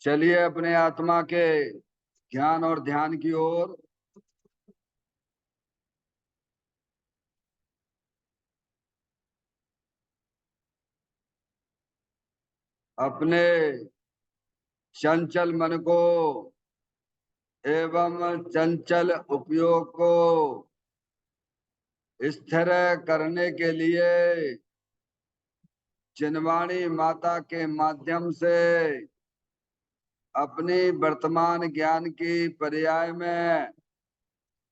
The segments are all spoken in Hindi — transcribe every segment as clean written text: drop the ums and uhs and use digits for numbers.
चलिए अपने आत्मा के ज्ञान और ध्यान की ओर। अपने चंचल मन को एवं चंचल उपयोग को स्थिर करने के लिए चिन्वाणी माता के माध्यम से अपनी वर्तमान ज्ञान की पर्याय में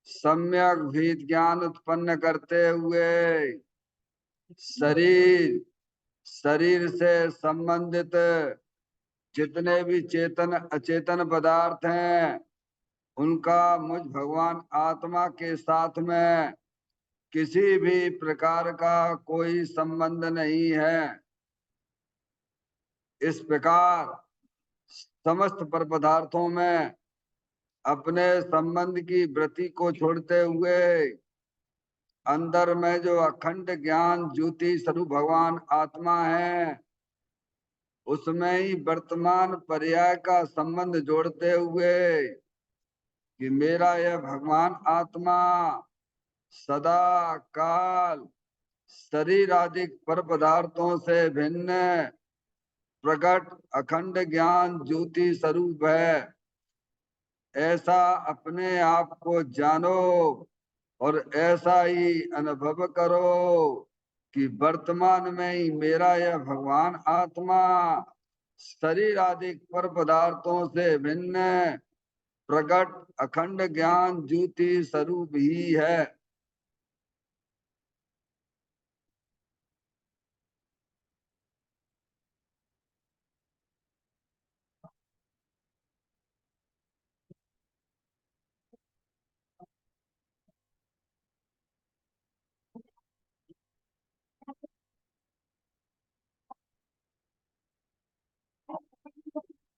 सम्यक भीत ज्ञान उत्पन्न करते हुए शरीर शरीर से संबंधित जितने भी चेतन अचेतन पदार्थ हैं उनका मुझ भगवान आत्मा के साथ में किसी भी प्रकार का कोई संबंध नहीं है। इस प्रकार समस्त पर पदार्थों में अपने संबंध की वृत्ति को छोड़ते हुए अंदर में जो अखंड ज्ञान ज्योति स्वरूप भगवान आत्मा है उसमें ही वर्तमान पर्याय का संबंध जोड़ते हुए कि मेरा यह भगवान आत्मा सदा काल शरीर आदि पर पदार्थों से भिन्न प्रकट अखंड ज्ञान ज्योति स्वरूप है। ऐसा अपने आप को जानो और ऐसा ही अनुभव करो कि वर्तमान में ही मेरा यह भगवान आत्मा शरीर आदि पर पदार्थों से भिन्न प्रकट अखंड ज्ञान ज्योति स्वरूप ही है।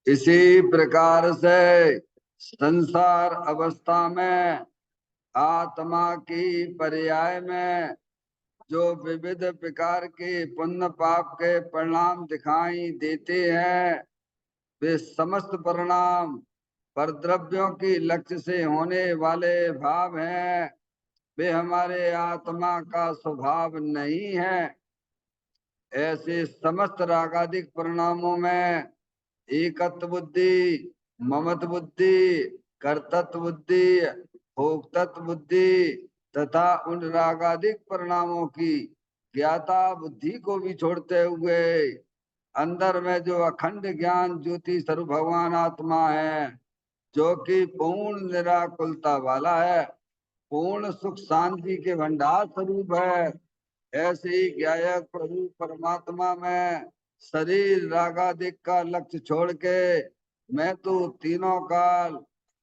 इसी प्रकार से संसार अवस्था में आत्मा की पर्याय में जो विविध प्रकार के पुण्य पाप के परिणाम दिखाई देते हैं वे समस्त परिणाम परद्रव्यों की लक्ष्य से होने वाले भाव हैं। वे हमारे आत्मा का स्वभाव नहीं है। ऐसे समस्त रागादिक परिणामों में एकत्व बुद्धि, ममत्व बुद्धि, कर्तत्व बुद्धि, भोक्तत्व बुद्धि तथा उन रागादिक परिणामों की ज्ञाता बुद्धि को भी छोड़ते हुए अंदर में जो अखंड ज्ञान ज्योति स्वरूप भगवान आत्मा है जो कि पूर्ण निराकुलता वाला है, पूर्ण सुख शांति के भंडार स्वरूप है। ऐसे ही ज्ञायक प्रभु परमात्मा में शरीर रागादिक का लक्ष्य छोड़ के मैं तो तीनों काल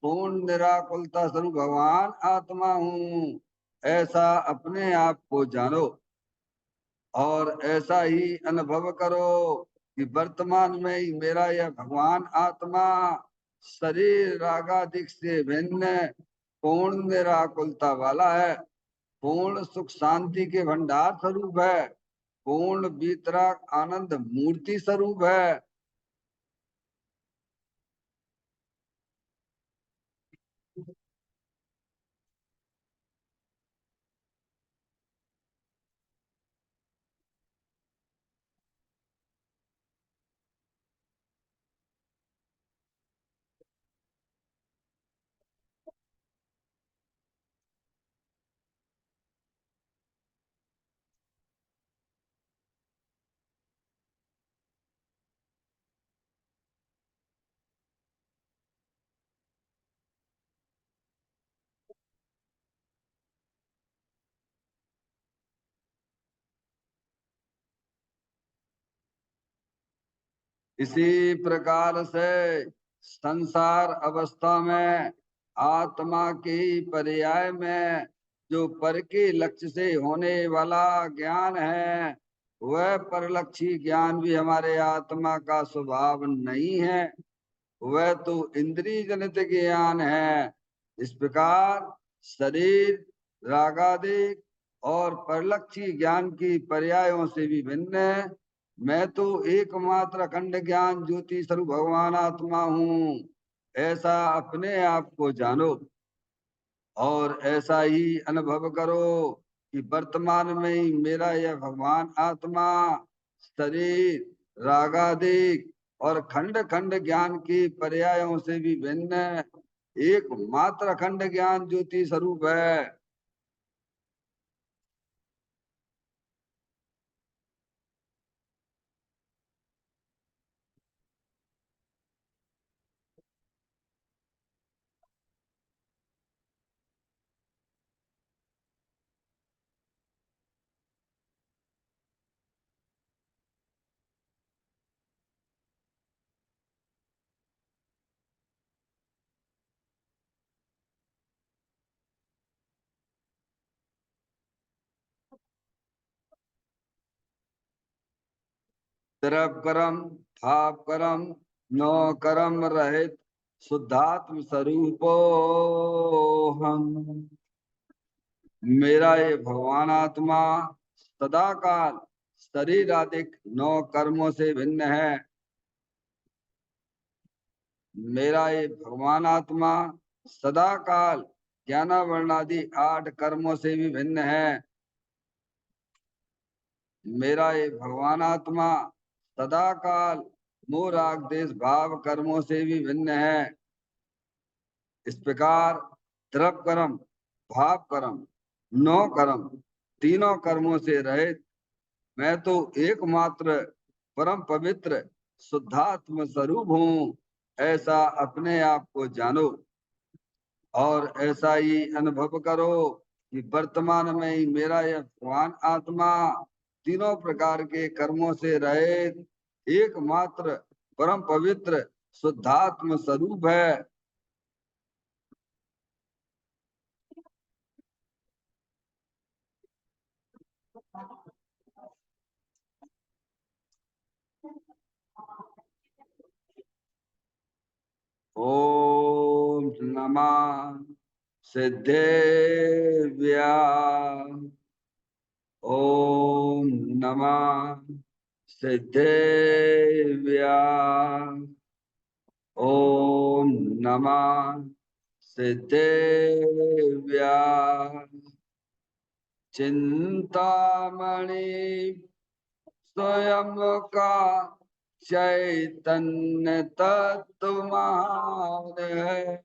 पूर्ण निराकुलता स्वरूप भगवान आत्मा हूँ, ऐसा अपने आप को जानो और ऐसा ही अनुभव करो कि वर्तमान में ही मेरा यह भगवान आत्मा शरीर रागादिक से भिन्न पूर्ण निराकुलता वाला है, पूर्ण सुख शांति के भंडार स्वरूप है, पूर्ण वीतराग आनंद मूर्ति स्वरूप है। इसी प्रकार से संसार अवस्था में आत्मा की पर्याय में जो पर के लक्ष्य से होने वाला ज्ञान है वह परलक्षी ज्ञान भी हमारे आत्मा का स्वभाव नहीं है, वह तो इंद्रिय जनित ज्ञान है। इस प्रकार शरीर रागादिक और परलक्षी ज्ञान की पर्यायों से भी भिन्न मैं तो एकमात्र अखंड ज्ञान ज्योति स्वरूप भगवान आत्मा हूँ, ऐसा अपने आप को जानो और ऐसा ही अनुभव करो कि वर्तमान में ही मेरा यह भगवान आत्मा शरीर रागादिक और खंड खंड ज्ञान की पर्यायों से भी भिन्न एकमात्र अखंड ज्ञान ज्योति स्वरूप है। द्रव कर्म भाव कर्म नो कर्म रहित शुद्धात्म स्वरूपो हम। मेरा ये भगवान आत्मा सदा काल शरीर आदि नौ कर्मों से भिन्न है। मेरा ये भगवान आत्मा सदा काल ज्ञानावरण आदि 8 कर्मों से भी भिन्न है। मेरा ये भगवान आत्मा सदा काल मोह राग देश भाव कर्मों से भी भिन्न है। इस प्रकार द्रव कर्म भाव कर्म नौ कर्म तीनों कर्मों से रहित मैं तो एकमात्र परम पवित्र शुद्धात्म स्वरूप हूँ, ऐसा अपने आप को जानो और ऐसा ही अनुभव करो कि वर्तमान में ही मेरा यह भगवान आत्मा तीनों प्रकार के कर्मों से रहित एकमात्र परम पवित्र शुद्धात्म स्वरूप है। ओम नमः सिद्धेभ्या। ओम नमः सिद्धेभ्या। ओम नमः सिद्धेभ्या। चिंतामणि स्वयं का चैतन्य तत्व महान है।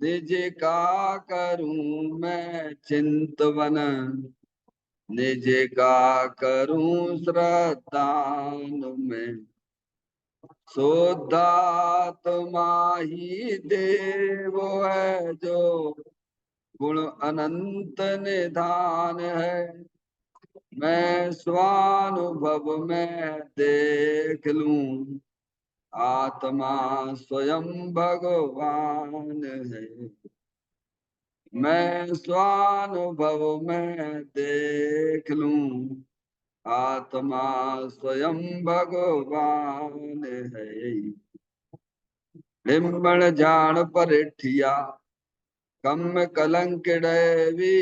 निज का करूं मैं चिंतवन, निज का करूं श्रद्धान में। शुद्धात्मा ही देव है जो गुण अनंत निधान है। मैं स्वानुभव में देख लूं आत्मा स्वयं भगवान है। मैं स्वानुभव में देख लूं आत्मा स्वयं भगवान है। लिम्बन जान परिठिया कम कलंक डैवी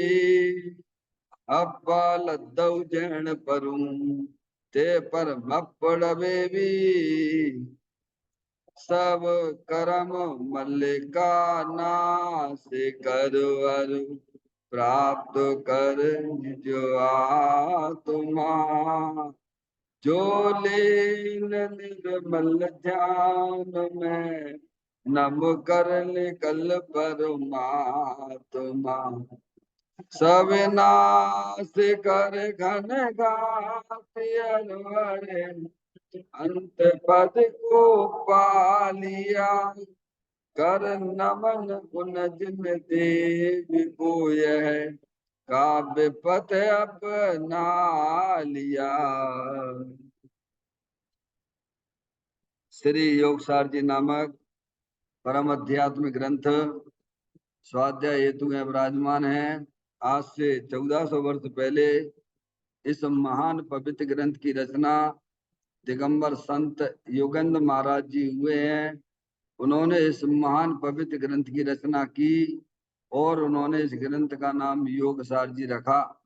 अब्बा लद्दौ जैन परूं ते पर मपड़ बेबी। सब करम मल्लिका नाश करवर प्राप्त कर जो आत्मा। जो लीन निर्मल ध्यान में नम कर निकल परमात्मा। सब नाश कर घन घात अनवरे अंत पद को पालिया। कर नमन गुण जिन देव को यह काव्य पथ अपना लिया। श्री योगसार जी नामक परम अध्यात्मिक ग्रंथ स्वाध्याय हेतु में विराजमान है। आज से 1400 वर्ष पहले इस महान पवित्र ग्रंथ की रचना दिगंबर संत योगेंद्र महाराज जी हुए हैं। उन्होंने इस महान पवित्र ग्रंथ की रचना की और उन्होंने इस ग्रंथ का नाम योगसार जी रखा।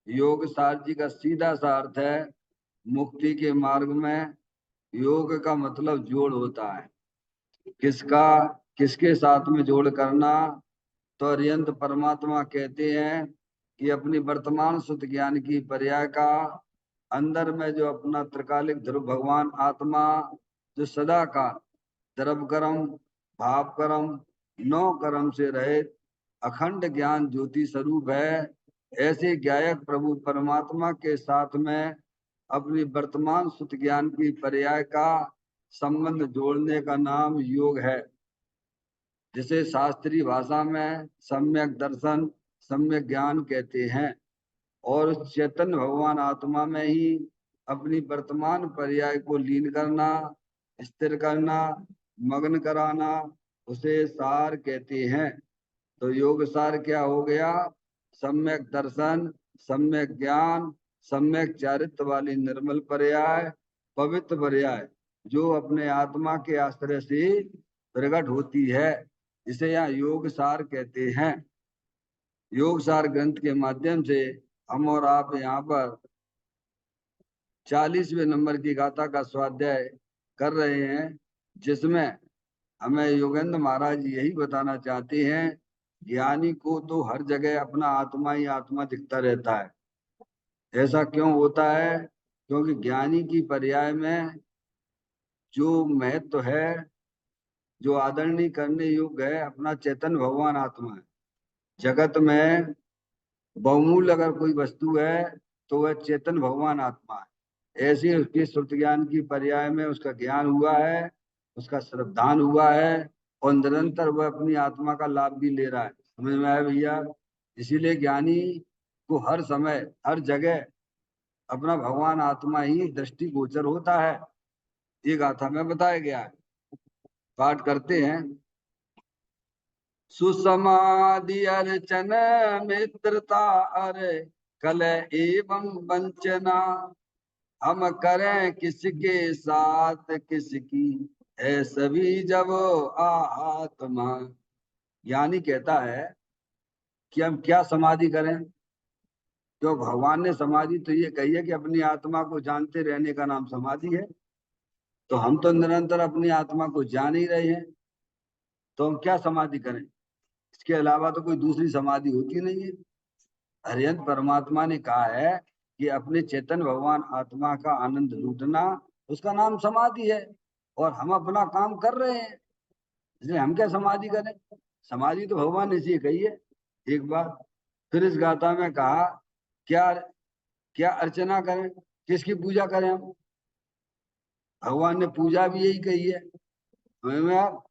योगसार जी का सीधा सा अर्थ है मुक्ति के मार्ग में योग का मतलब जोड़ होता है। किसका, किसके साथ में जोड़ करना? तो अरिहंत परमात्मा कहते हैं कि अपनी वर्तमान शुद्ध ज्ञान की पर्याय का अंदर में जो अपना त्रिकालिक ध्रुव भगवान आत्मा जो सदा का द्रव कर्म, भाव कर्म, नौ कर्म से रहित अखंड ज्ञान ज्योति स्वरूप है, ऐसे ज्ञायक प्रभु परमात्मा के साथ में अपनी वर्तमान शुद्ध ज्ञान की पर्याय का संबंध जोड़ने का नाम योग है, जिसे शास्त्रीय भाषा में सम्यक दर्शन, सम्यक ज्ञान कहते हैं। और उस चैतन्य भगवान आत्मा में ही अपनी वर्तमान पर्याय को लीन करना, स्थिर करना, मग्न कराना, उसे सार कहते हैं। तो योग सार क्या हो गया? सम्यक दर्शन, सम्यक ज्ञान, सम्यक चारित्र वाली निर्मल पर्याय, पवित्र पर्याय, जो अपने आत्मा के आश्रय से प्रकट होती है, इसे यहाँ योग सार कहते हैं। योग सार ग्रंथ के माध्यम से हम और आप यहाँ पर 40वें नंबर की गाथा का स्वाध्याय कर रहे हैं, जिसमें हमें योगेंद्र महाराज जी यही बताना चाहते हैं, ज्ञानी को तो हर जगह अपना आत्मा ही आत्मा दिखता रहता है। ऐसा क्यों होता है? क्योंकि ज्ञानी की पर्याय में जो महत्व है, जो आदरणीय करने योग्य है, अपना चेतन भगवान आत्मा है। जगत में बहुमूल्य अगर कोई वस्तु है तो वह चेतन भगवान आत्मा है। ऐसे उसकी श्रुति ज्ञान की पर्याय में उसका ज्ञान हुआ है, उसका श्रद्धान हुआ है, और निरंतर वह अपनी आत्मा का लाभ भी ले रहा है। समझ में आया भैया? इसीलिए ज्ञानी को हर समय हर जगह अपना भगवान आत्मा ही दृष्टि गोचर होता है। ये गाथा में बताया गया है। पाठ करते हैं। सुसमाधि अर्चन मित्रता अरे कल एवं वंचना, हम करें किसके साथ किसकी है सभी जब आत्मा। ज्ञानी कहता है कि हम क्या समाधि करें? तो भगवान ने समाधि तो ये कही है कि अपनी आत्मा को जानते रहने का नाम समाधि है। तो हम तो निरंतर अपनी आत्मा को जान ही रहे हैं, तो हम क्या समाधि करें? इसके अलावा तो कोई दूसरी समाधि होती नहीं है। हरिहंत परमात्मा ने कहा है कि अपने चेतन भगवान आत्मा का आनंद लूटना, उसका नाम समाधि है। और हम अपना काम कर रहे हैं, इसलिए हम क्या समाधि करें? समाधि तो भगवान ने इसी कही है। एक बार फिर इस गाथा में कहा, क्या क्या अर्चना करें, किसकी पूजा करें हम? भगवान ने पूजा भी यही कही है। समझ में आप?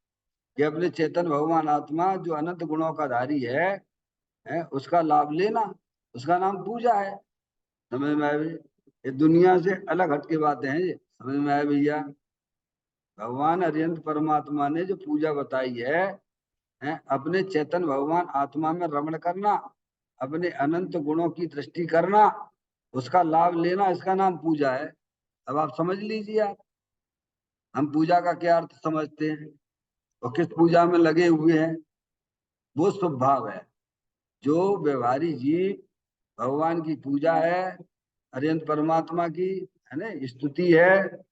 कि अपने चेतन भगवान आत्मा जो अनंत गुणों का धारी है, उसका लाभ लेना, उसका नाम पूजा है। समझ में आए भैया? ये दुनिया से अलग हट के बातें हैं ये। समझ में आए भैया? भगवान अरिहंत परमात्मा ने जो पूजा बताई है, अपने चेतन भगवान आत्मा में रमण करना, अपने अनंत गुणों की दृष्टि करना, उसका लाभ लेना, इसका नाम पूजा है। अब आप समझ लीजिए, आप हम पूजा का क्या अर्थ समझते हैं और किस पूजा में लगे हुए हैं। वो शुभ भाव है। जो व्यवहारी जीव भगवान की पूजा है, अरिहंत परमात्मा की, है ना, स्तुति है,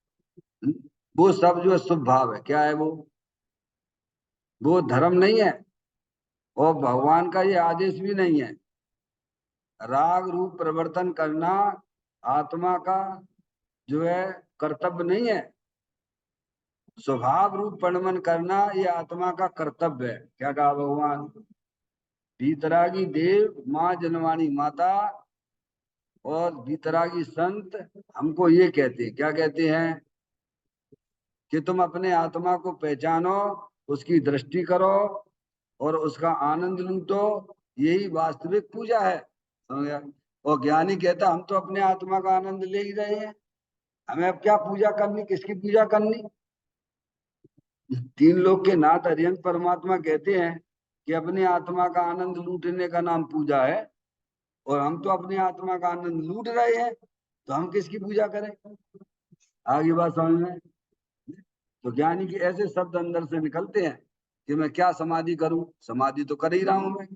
वो सब जो शुभ भाव है, क्या है वो धर्म नहीं है, और भगवान का ये आदेश भी नहीं है। राग रूप प्रवर्तन करना आत्मा का जो है कर्तव्य नहीं है। स्वभाव रूप परिणमन करना ये आत्मा का कर्तव्य है। क्या कहा भगवान? भीतरागी देव माँ जनवाणी माता और भीतरागी संत हमको ये कहते हैं, क्या कहते हैं? कि तुम अपने आत्मा को पहचानो, उसकी दृष्टि करो और उसका आनंद लूटो, यही वास्तविक पूजा है। समझ गया? और ज्ञानी कहता हम तो अपने आत्मा का आनंद ले ही रहे हैं, हमें अब क्या पूजा करनी, किसकी पूजा करनी? तीन लोग के नाथ अरिहंत परमात्मा कहते हैं कि अपनी आत्मा का आनंद लूटने का नाम पूजा है, और हम तो अपनी आत्मा का आनंद लूट रहे हैं, तो हम किसकी पूजा करें? आगे बात समझ में? तो ज्ञानी के ऐसे शब्द अंदर से निकलते हैं कि मैं क्या समाधि करूं? समाधि तो कर ही रहा हूं मैं।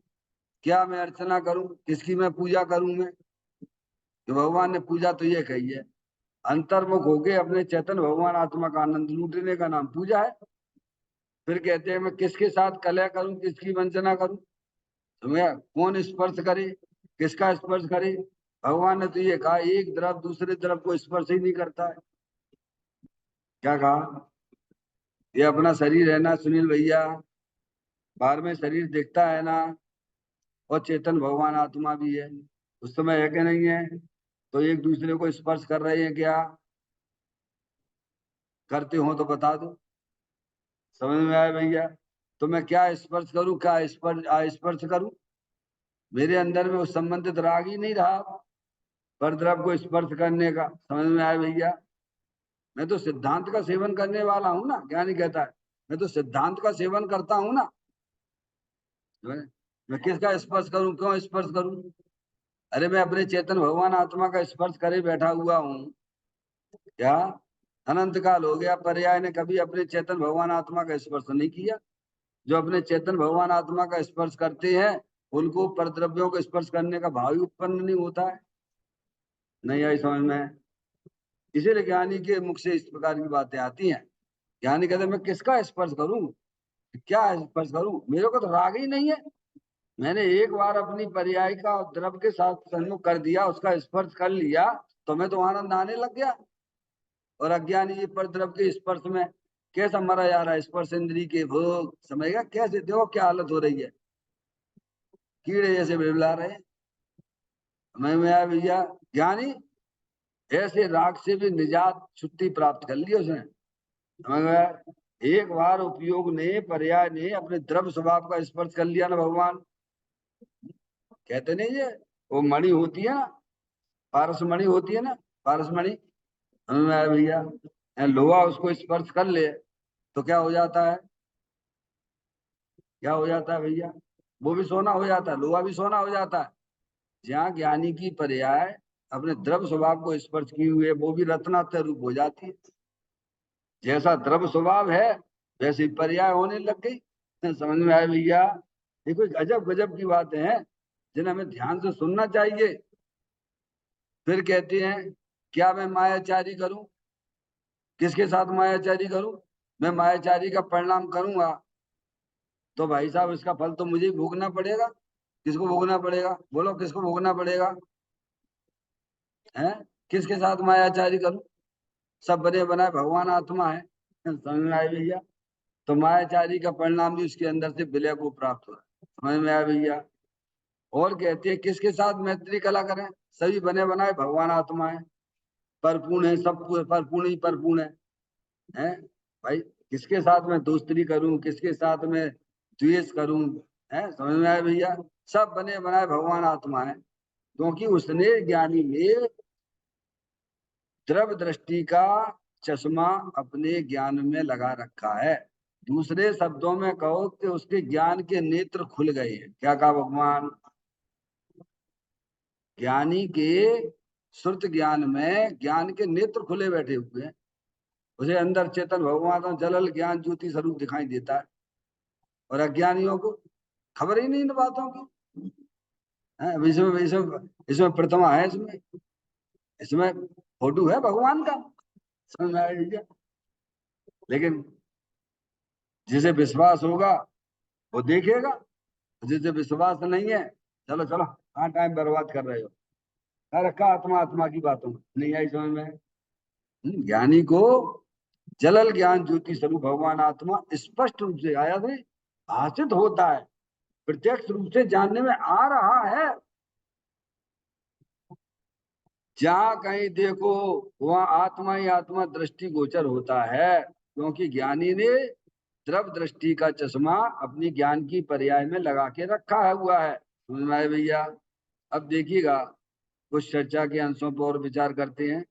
क्या मैं अर्चना करूं? किसकी मैं पूजा करूं मैं? तो भगवान ने पूजा तो ये कही है अंतर्मुख होके अपने चेतन भगवान आत्मा का आनंद लूटने का नाम पूजा है। फिर कहते हैं मैं किसके साथ कलह करूं, किसकी वंचना करूं, तुम्हें कौन स्पर्श करे, किसका स्पर्श करे। भगवान ने तो ये कहा एक द्रव दूसरे द्रव को स्पर्श ही नहीं करता है। क्या कहा, ये अपना शरीर है ना सुनील भैया, बाहर में शरीर दिखता है ना, और चेतन भगवान आत्मा भी है, उस समय है कि नहीं है। तो एक दूसरे को स्पर्श कर रहे हैं क्या, करते हो तो बता दो। समझ में आया भैया। तो मैं क्या स्पर्श करूं, क्या स्पर्श करूं, मेरे अंदर में उस संबंधित राग ही नहीं रहा पर द्रव को स्पर्श करने का। समझ में आया भैया। मैं तो सिद्धांत का सेवन करने वाला हूं ना, ज्ञानी कहता है मैं तो सिद्धांत का सेवन करता हूं ना। मैं किसका स्पर्श करूं, क्यों स्पर्श करूं। अरे मैं अपने चेतन भगवान आत्मा का स्पर्श करे बैठा हुआ हूं। क्या अनंत काल हो गया, पर्याय ने कभी अपने चेतन भगवान आत्मा का स्पर्श नहीं किया। जो अपने चेतन भगवान आत्मा का स्पर्श करते हैं उनको परद्रव्यों को स्पर्श करने का भाव ही उत्पन्न नहीं होता है। नहीं आई समझ में। इसीलिए ज्ञानी के मुख से इस प्रकार की बातें आती हैं। ज्ञानी कहते हैं मैं किसका स्पर्श करूं, क्या स्पर्श करूं, मेरे को तो राग ही नहीं है। मैंने एक बार अपनी पर्याय का द्रव के साथ सन्मुख कर दिया, उसका स्पर्श कर लिया, तो मैं तो आनंद आने लग गया। और अज्ञानी ये पर द्रव के स्पर्श में कैसा मरा जा रहा है, स्पर्श इंद्री के भोग, समझेगा कैसे, देखो क्या हालत हो रही है, कीड़े जैसे बिलबिला रहे हैं। मैं आया भैया। ज्ञानी ऐसे राग से भी निजात छुट्टी प्राप्त कर ली उसने। समझ में आया? एक बार उपयोग ने, पर्याय ने अपने द्रव स्वभाव का स्पर्श कर लिया ना भगवान, कहते नहीं है वो मणि होती है ना, पारस मणि होती है ना, पारस मणि। समझ में आया भैया। लोहा उसको स्पर्श कर ले तो क्या हो जाता है, क्या हो जाता है भैया, वो भी सोना हो जाता है, लोहा भी सोना हो जाता है। जहाँ ज्ञानी की पर्याय अपने द्रव स्वभाव को स्पर्श किए हुए वो भी रत्नात्य रूप हो जाती है। जैसा द्रव स्वभाव है वैसे ही पर्याय होने लग गई। समझ में आया भैया। ये कोई गजब गजब की बातें हैं जिन्हें हमें ध्यान से सुनना चाहिए। फिर कहते हैं क्या मैं मायाचारी करूं, किसके साथ मायाचारी करूं, मैं मायाचारी का परिणाम करूंगा तो भाई साहब इसका फल तो मुझे ही भोगना पड़ेगा। किसको भोगना पड़ेगा, बोलो किसको भोगना पड़ेगा, है किसके साथ मायाचारी करूं, सब बने बनाए भगवान आत्मा है। समझ में आया भैया। तो मायाचारी का परिणाम भी उसके अंदर से विलय को प्राप्त हो रहा है। समझ में आया भैया। और कहते हैं किसके साथ मैत्री कला करें, सभी बने बनाए भगवान आत्मा है, परिपूर्ण है, सब परिपूर्ण ही परिपूर्ण है भाई। किसके साथ में दोस्ती करूं, किसके साथ में द्वेष करूं, है समझ में आया भैया। सब बने बनाए भगवान आत्मा है, क्योंकि उसने ज्ञानी में द्रव दृष्टि का चश्मा अपने ज्ञान में लगा रखा है। दूसरे शब्दों में कहो कि उसके ज्ञान के नेत्र खुल गए हैं। क्या कहा भगवान, ज्ञानी के श्रुत ज्ञान में ज्ञान के नेत्र खुले बैठे हुए हैं। उसे अंदर चेतन भगवान का जलल ज्ञान ज्योति स्वरूप दिखाई देता है, और अज्ञानियों को खबर ही नहीं इन बातों की। इसमें इसमें इसमें प्रतिमा है, इसमें इसमें फोटो है भगवान का। समझ में आया। लेकिन जिसे विश्वास होगा वो देखेगा, जिसे विश्वास नहीं है, चलो चलो हाँ टाइम बर्बाद कर रहे हो, अरे रखा आत्मा आत्मा की बातों में नहीं आई समझ में। ज्ञानी को जलल ज्ञान ज्योति स्वरूप भगवान आत्मा स्पष्ट रूप से आया थे भाषित होता है, प्रत्यक्ष रूप से जानने में आ रहा है। जहां कहीं देखो वहां आत्मा ही आत्मा दृष्टि गोचर होता है, क्योंकि ज्ञानी ने द्रव दृष्टि का चश्मा अपनी ज्ञान की पर्याय में लगा के रखा हुआ है। समझ में आए भैया। अब देखिएगा कुछ चर्चा के अंशों पर और विचार करते हैं।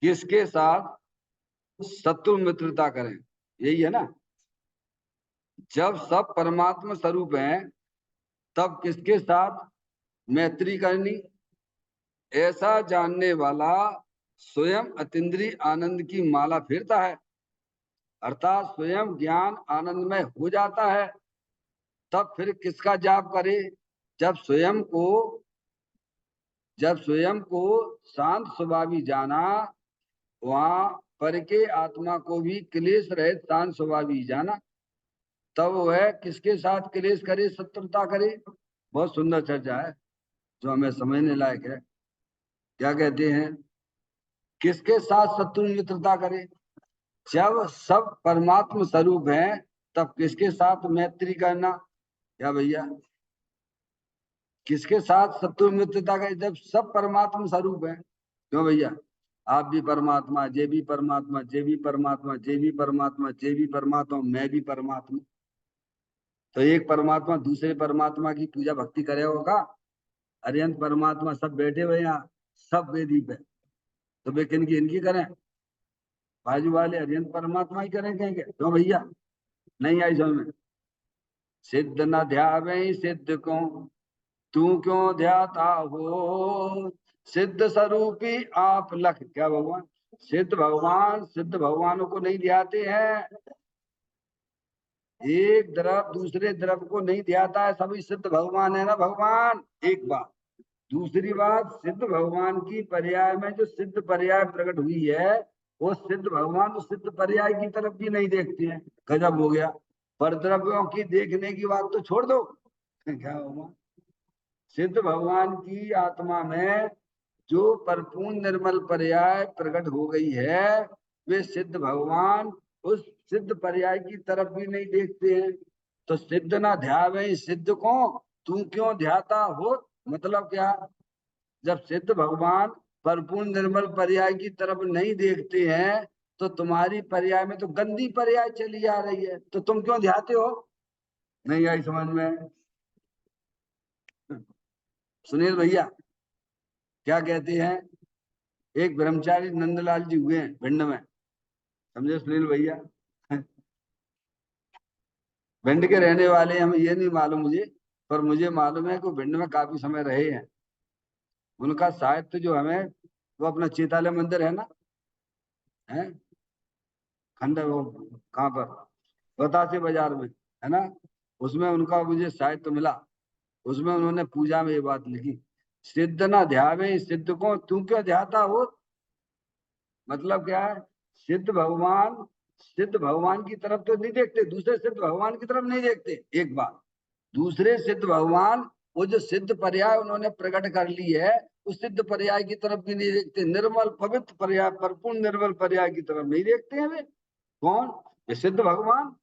किसके साथ शत्रु मित्रता करें, यही है ना। जब सब परमात्मा स्वरूप हैं तब किसके साथ मैत्री करनी, ऐसा जानने वाला स्वयं अतीन्द्रिय आनंद की माला फेरता है, अर्थात स्वयं ज्ञान आनंदमय हो जाता है, तब फिर किसका जाप करे? जब स्वयं को जब स्वयं को शांत स्वभावी जाना, वहां पर के आत्मा को भी क्लेश रहित शांत स्वभावी जाना, तब वह किसके साथ क्लेश करे, शत्रुता करे? बहुत सुंदर चर्चा है जो हमें समझने लायक है। क्या कहते हैं? किसके साथ शत्रु मित्रता करे? जब सब परमात्म स्वरूप है तब किसके साथ मैत्री करना? क्या भैया, किसके साथ शत्रु मित्रता करे? जब सब परमात्मा स्वरूप है। क्यों भैया? आप भी परमात्मा, जे भी परमात्मा, जे भी परमात्मा, जे भी परमात्मा, जे भी परमात्मा, मैं भी परमात्मा। तो एक परमात्मा दूसरे परमात्मा की पूजा भक्ति करे होगा? अरियंत परमात्मा सब बैठे हुए यहाँ, सब वेदी पे, तो वे किनकी इनकी करें? बाजू वाले अरियंत परमात्मा ही करें कहेंगे? क्यों भैया? नहीं आई समझ में? सिद्ध न ध्यावे सिद्ध को, तू क्यों ध्याता हो? सिद्ध स्वरूपी आप लख। क्या भगवान? सिद्ध भगवान सिद्ध भगवानों को नहीं ध्याते हैं। एक द्रव दूसरे द्रव को नहीं ध्याता है, सभी सिद्ध भगवान है ना भगवान। एक बात। दूसरी बात, सिद्ध भगवान की पर्याय में जो सिद्ध पर्याय प्रकट हुई है, वो सिद्ध भगवान उस सिद्ध पर्याय की तरफ भी नहीं देखते हैं। गजब हो गया। परद्रव्यों की देखने की बात तो छोड़ दो। क्या होगा? सिद्ध भगवान की आत्मा में जो परिपूर्ण निर्मल पर्याय प्रकट हो गई है, वे सिद्ध भगवान उस सिद्ध पर्याय की तरफ भी नहीं देखते हैं। तो सिद्ध ना ध्यावे सिद्ध को, तू क्यों ध्याता हो? मतलब क्या? जब सिद्ध भगवान परिपूर्ण निर्मल पर्याय की तरफ नहीं देखते हैं, तो तुम्हारी पर्याय में तो गंदी पर्याय चली आ रही है, तो तुम क्यों ध्याते हो? नहीं आई समझ में? सुनील भैया क्या कहते हैं? एक ब्रह्मचारी नंदलाल जी हुए हैं भिंड में, समझे सुनील भैया? भिंड के रहने वाले, हमें ये नहीं मालूम मुझे, पर मुझे मालूम है कि वो भिंड में काफी समय रहे हैं। उनका साहित्य जो हमें, वो अपना चेतालय मंदिर है ना, है खंडर, वो कहाँ पर, बतासे बाजार में, है ना? उसमें उनका मुझे साहित्य मिला। उसमें उन्होंने पूजा में ये बात लिखी, सिद्ध ना ध्यावे सिद्ध को, तू क्यों ध्याता हो? मतलब क्या है? सिद्ध भगवान की तरफ तो नहीं देखते, दूसरे सिद्ध भगवान की तरफ नहीं देखते। एक बात। दूसरे सिद्ध भगवान, वो जो सिद्ध पर्याय उन्होंने प्रकट कर ली है, उस सिद्ध पर्याय की तरफ भी नहीं देखते। निर्मल पवित्र पर्याय, परिपूर्ण निर्मल पर्याय की तरफ नहीं देखते हैं वे। कौन? ये सिद्ध भगवान।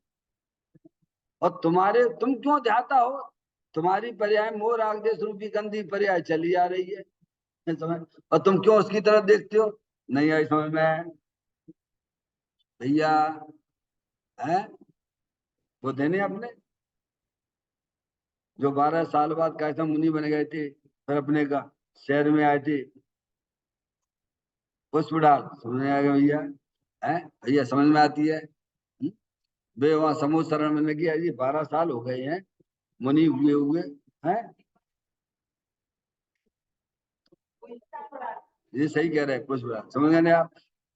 और तुम क्यों ध्याता हो? तुम्हारी पर्याय मोर आगदेश रूपी गंदी पर्याय चली आ रही है, समझ? और तुम क्यों उसकी तरफ देखते हो? नहीं आई समझ में भैया? है वो देने अपने, जो 12 साल बाद कैसा मुनि बन गए थे, फिर अपने का शहर में आए थे, पुष्प डाल, समझ में आ गया भैया? है भैया? समझ में आती है? वे वहां समूह शरण में लगी, अजी 12 साल हो गए हैं मुनि हुए हुए हैं। ये सही कह रहे हैं पुष्प डाल, समझ गए ना आप?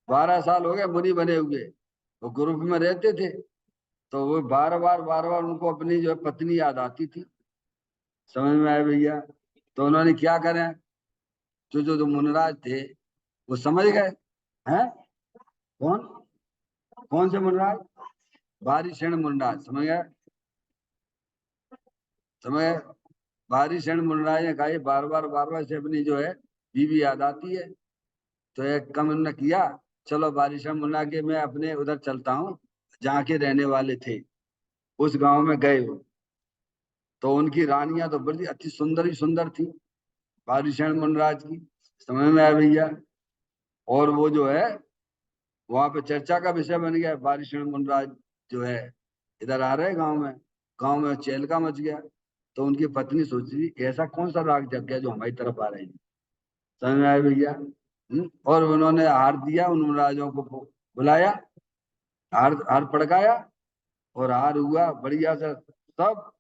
12 साल हो गए मुनि बने हुए, वो ग्रुप में रहते थे, तो वो बार बार उनको अपनी जो है पत्नी याद आती थी। समझ में आया भैया? तो उन्होंने क्या करें, जो मुनराज थे वो समझ गए। हैं? कौन? कौन से मुनराज? बारिशण मुनराज, समझ गए? समझ गए? बारिशण मुनराज ने कहा, बार बार से अपनी जो है बीवी याद आती है। तो एक कम उन्होंने किया, चलो बारिशण मुन्ना के मैं अपने उधर चलता हूँ, जहाँ के रहने वाले थे उस गांव में गए वो। तो उनकी रानियां तो बड़ी अति सुंदर ही सुंदर थी, बारिशण मुनराज की। समझ में आया भैया? और वो जो है वहां पे चर्चा का विषय बन गया, बारिशण मुनराज जो है इधर आ रहे गांव में चहलका मच गया। तो उनकी पत्नी सोच रही, ऐसा कौन सा राग जग गया जो हमारी तरफ आ रहे हैं? समझ में आया भैया? और उन्होंने हार दिया, उन मुनराजों को बुलाया, हार हार पड़काया, और हार हुआ बढ़िया से। सब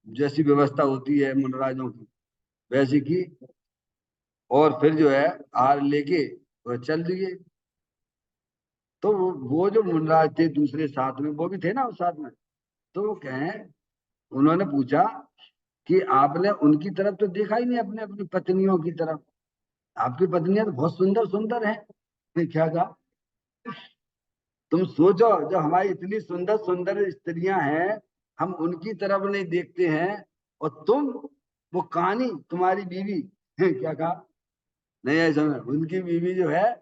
जैसी व्यवस्था होती है मुनराजों की, वैसी की। और फिर जो है हार लेके वह चल दिए। तो वो जो मुनराज थे दूसरे साथ में, वो भी थे ना उस साथ में, तो वो कहें उन्होंने पूछा कि आपने उनकी तरफ तो देखा ही नहीं, अपने अपनी पत्नियों की तरफ। आपकी पत्नियां तो बहुत सुंदर सुंदर हैं। ने क्या कहा, तुम सोचो, जो हमारी इतनी सुंदर सुंदर स्त्रियां हैं, हम उनकी तरफ नहीं देखते हैं, और तुम, वो कहानी तुम्हारी बीवी क्या कहा, नहीं ऐसा में उनकी बीवी जो है,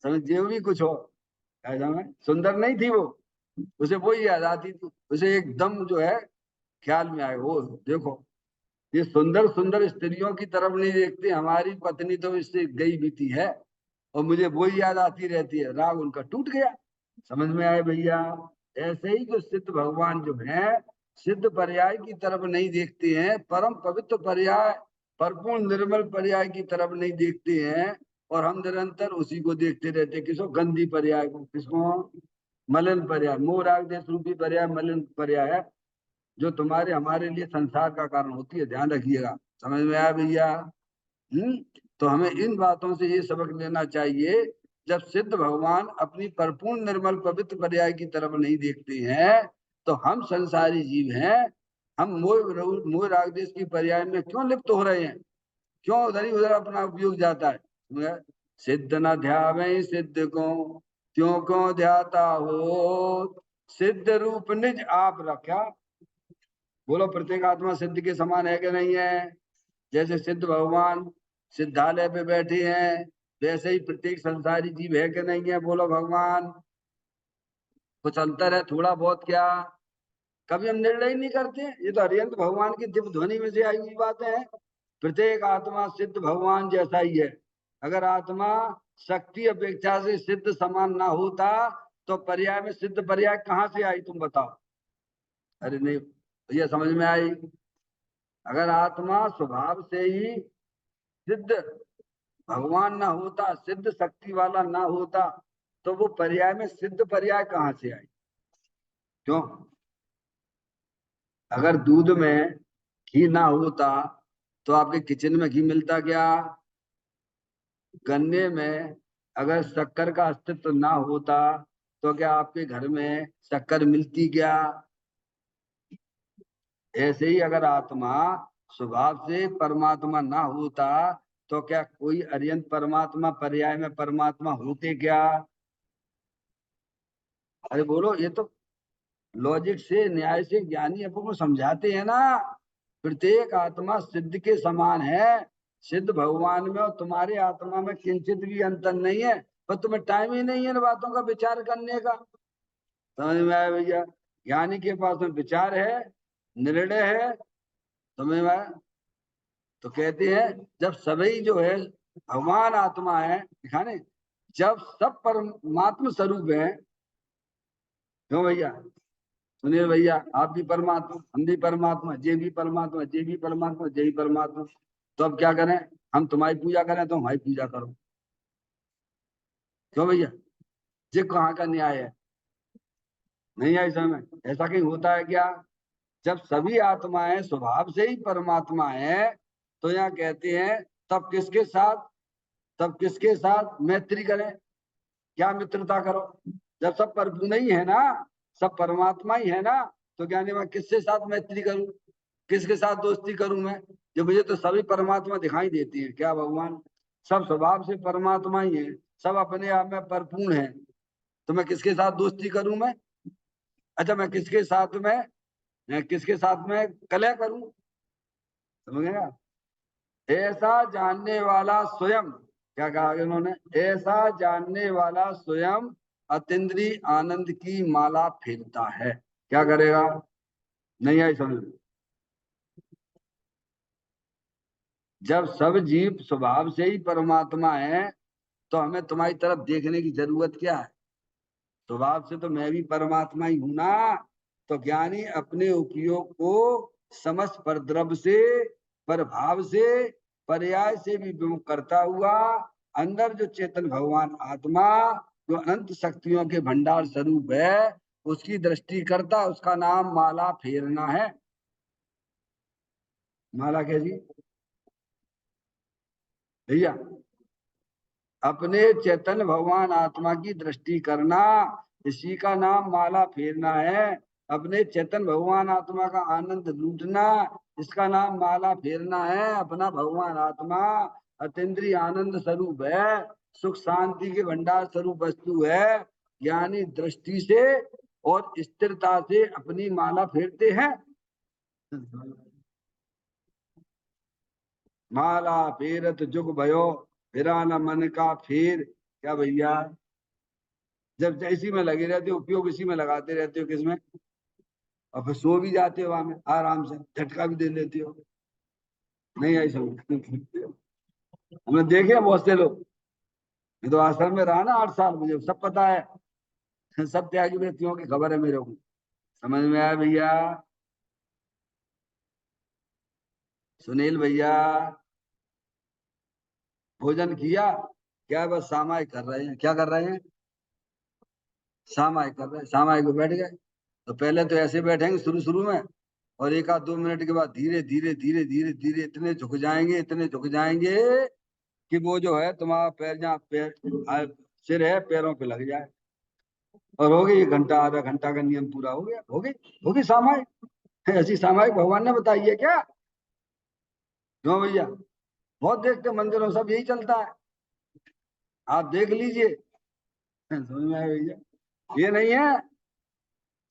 समझ जो भी कुछ हो, ऐसा में सुंदर नहीं थी वो, उसे वो याद आती थी, उसे एकदम जो है ख्याल में आए, वो देखो ये सुंदर सुंदर स्त्रियों की तरफ नहीं देखते, हमारी पत्नी तो इससे गई बीती है, और मुझे वो याद आती रहती है। राग उनका टूट गया। समझ में आए भैया। ऐसे ही जो सिद्ध भगवान जो है, सिद्ध पर्याय की तरफ नहीं देखते हैं, परम पवित्र पर्याय, परिपूर्ण निर्मल पर्याय की तरफ नहीं देखते हैं, और हम निरंतर उसी को देखते रहते हैं। किसको, गंदी पर्याय को, किसको, मलिन पर्याय, मोह राग देश रूपी पर्याय मलिन पर्याय है, जो तुम्हारे हमारे लिए संसार का कारण होती है, ध्यान रखिएगा। समझ में आया भैया। तो हमें इन बातों से ये सबक लेना चाहिए, जब सिद्ध भगवान अपनी परिपूर्ण निर्मल पवित्र पर्याय की तरफ नहीं देखते हैं, तो हम संसारी जीव हैं, हम मोह राग देश की पर्याय में क्यों लिप्त हो रहे हैं, क्यों उधर ही उधर अपना उपयोग जाता है। सिद्ध न ध्यावे सिद्ध को, क्यों क्यों ध्याता हो, सिद्ध रूप निज आप रखा। बोलो, प्रत्येक आत्मा सिद्ध के समान है कि नहीं है। जैसे सिद्ध भगवान सिद्धालय पे बैठे हैं, वैसे ही प्रत्येक संसारी जीव है कि नहीं है। बोलो भगवान, कुछ अंतर है थोड़ा बहुत क्या, कभी हम निर्णय नहीं करते। ये तो हरियंत भगवान की दिव्य ध्वनि में से आई हुई बातें हैं। प्रत्येक आत्मा सिद्ध भगवान जैसा ही है। अगर आत्मा शक्ति अपेक्षा से सिद्ध समान ना होता, तो पर्याय में सिद्ध पर्याय कहाँ से आई, तुम बताओ। अरे नहीं, ये समझ में आई। अगर आत्मा स्वभाव से ही सिद्ध भगवान ना होता, सिद्ध शक्ति वाला ना होता, तो वो पर्याय में सिद्ध पर्याय कहाँ से आई। क्यों, अगर दूध में घी ना होता, तो आपके किचन में घी मिलता क्या। गन्ने में अगर शक्कर का अस्तित्व ना होता, तो क्या आपके घर में शक्कर मिलती क्या। ऐसे ही अगर आत्मा स्वभाव से परमात्मा ना होता, तो क्या कोई अरियंत परमात्मा पर्याय में परमात्मा होते क्या। अरे बोलो, ये तो लॉजिक से, न्याय से ज्ञानी अपन को समझाते हैं ना। प्रत्येक आत्मा सिद्ध के समान है। सिद्ध भगवान में और तुम्हारे आत्मा में किंचित भी अंतर नहीं है, पर तुम्हें टाइम ही नहीं है इन बातों का विचार करने का। समझ में आया भैया। ज्ञानी के पास में विचार है, निर्णय है। समझ में आया। तो कहते हैं, जब सभी जो है भगवान आत्मा है, दिखाने, जब सब परमात्मा स्वरूप है। क्यों भैया, सुनिए भैया, आप भी परमात्मा, हम भी परमात्मा, जे भी परमात्मा, जे भी परमात्मा, जे भी परमात्मा। तो अब क्या करें, हम तुम्हारी पूजा करें तो हमारी पूजा करो। क्यों भैया, ये कहाँ का न्याय है। नहीं है इसमें, ऐसा कहीं होता है क्या। जब सभी आत्माएं स्वभाव से ही परमात्मा है, तो यहाँ कहते हैं, तब किसके साथ, तब किसके साथ मैत्री करें, क्या मित्रता करो। जब सब परिपूर्ण ही है ना, सब परमात्मा ही है ना, तो ज्ञानी मैं किसके साथ मैत्री करूं, किसके साथ दोस्ती करूं मैं। जो मुझे तो सभी परमात्मा दिखाई देती है, क्या भगवान सब स्वभाव से परमात्मा ही है, सब अपने आप में परिपूर्ण है, तो मैं किसके साथ दोस्ती करूं मैं। अच्छा, मैं किसके साथ में कलह करूं। समझ गया। ऐसा जानने वाला स्वयं, क्या कहा आगे उन्होंने, ऐसा जानने वाला स्वयं अतीन्द्रिय आनंद की माला फेरता है। क्या करेगा, नहीं आई समझ में? जब सब जीव स्वभाव से ही परमात्मा है, तो हमें तुम्हारी तरफ देखने की जरूरत क्या है। स्वभाव से तो मैं भी परमात्मा ही हूं ना। तो ज्ञानी अपने उपयोग को समस्त परद्रव्य से, परभाव से, पर्याय से भी विमुख करता हुआ, अंदर जो चेतन भगवान आत्मा, जो अनंत शक्तियों के भंडार स्वरूप है, उसकी दृष्टि करता, उसका नाम माला फेरना है। माला क्या जी भैया, अपने चेतन भगवान आत्मा की दृष्टि करना, इसी का नाम माला फेरना है। अपने चेतन भगवान आत्मा का आनंद लूटना, इसका नाम माला फेरना है। अपना भगवान आत्मा अतीन्द्रिय आनंद स्वरूप है, सुख शांति के भंडार स्वरूप वस्तु है। ज्ञानी दृष्टि से और स्थिरता से अपनी माला फेरते हैं। माला फेरत जुग भयो, फिरा न मन का फेर। क्या भैया, जब इसी में लगे रहते हो, उपयोग इसी में लगाते रहते हो, किसमें, और फिर सो भी जाते हो वहां में आराम से, झटका भी दे लेते हो। नहीं ऐसा हमने देखे हैं बहुत से लोग। मैं तो आश्रम में रहा ना 8 साल, मुझे सब पता है। सब त्यागी व्यक्तियों की खबर है मेरे को। समझ में आया भैया? सुनील भैया, भोजन किया? क्या बस सामायिक कर रहे हैं? क्या कर रहे हैं? सामायिक कर रहे हैं, सामायिक में बैठ गए। तो पहले तो ऐसे बैठेंगे शुरू शुरू में, और 1 आध 2 मिनट के बाद धीरे धीरे धीरे धीरे धीरे इतने झुक जाएंगे, इतने झुक जाएंगे कि वो जो है तुम्हारा पैर, जहाँ सिर है पैरों पे लग जाए। और हो गई 1 घंटा, आधा घंटा का नियम पूरा हो गया, हो गई सामायिक। ऐसी सामायिक भगवान ने बताई है क्या? क्यों भैया? बहुत देखते मंदिरों सब यही चलता है, आप देख लीजिए। समझ में आया भैया? ये नहीं है।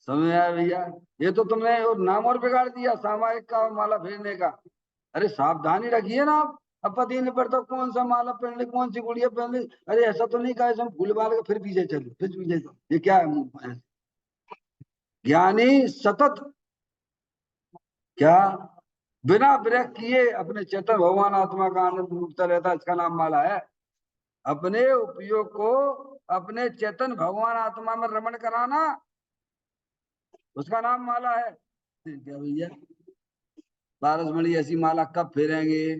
समझ में आया भैया? ये तो तुमने और नाम और बिगाड़ दिया सामायिक का और माला फेरने का। अरे सावधानी रखिए ना आप। अब पता ही नहीं पड़ता कौन सा माला पहन ली, कौन सी गुड़िया पहन ली। अरे ऐसा तो नहीं कहा हम भूल भाल के फिर पीछे चले, फिर पीछे चले। ये क्या है? ज्ञानी सतत, क्या, बिना ब्रेक किए अपने चेतन भगवान आत्मा का आनंद लूटता रहता है, इसका नाम माला है। अपने उपयोग को अपने चेतन भगवान आत्मा में रमण कराना, उसका नाम माला है। क्या भैया, पारसमणि ऐसी माला कब फेरेंगे?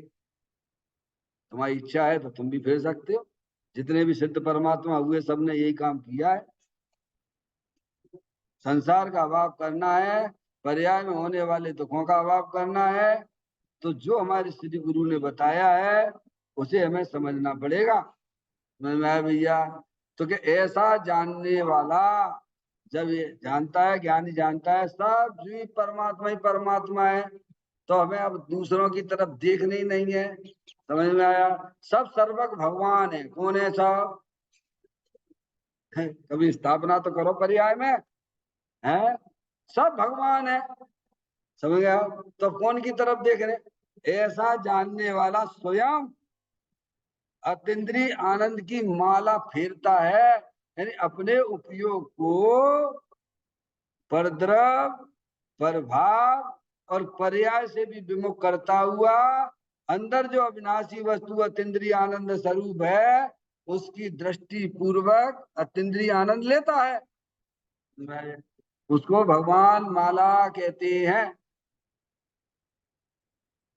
तुम्हारी इच्छा है तो तुम भी फेर सकते हो। जितने भी सिद्ध परमात्मा हुए सबने यही काम किया है। संसार का अभाव करना है, पर्याय में होने वाले दुखों का अभाव करना है। तो जो हमारे श्री गुरु ने बताया है उसे हमें समझना पड़ेगा। समझ में आया भैया? तो कि ऐसा जानने वाला जब ये जानता है, ज्ञानी जानता है सब जीव परमात्मा ही परमात्मा है, तो हमें अब दूसरों की तरफ देखना ही नहीं है। समझ में आया? सब सर्वक भगवान है। कौन है सब? कभी स्थापना तो करो पर्याय में, है सब भगवान है। समझ गया? तो कौन की तरफ देख रहे? ऐसा जानने वाला स्वयं अतीन्द्रिय आनंद की माला फेरता है, यानी अपने उपयोग को परद्रव, प्रभाव और पर्याय से भी विमुख करता हुआ अंदर जो अविनाशी वस्तु अतीन्द्रिय आनंद स्वरूप है उसकी दृष्टि पूर्वक अतीन्द्रिय आनंद लेता है। उसको भगवान माला कहते हैं।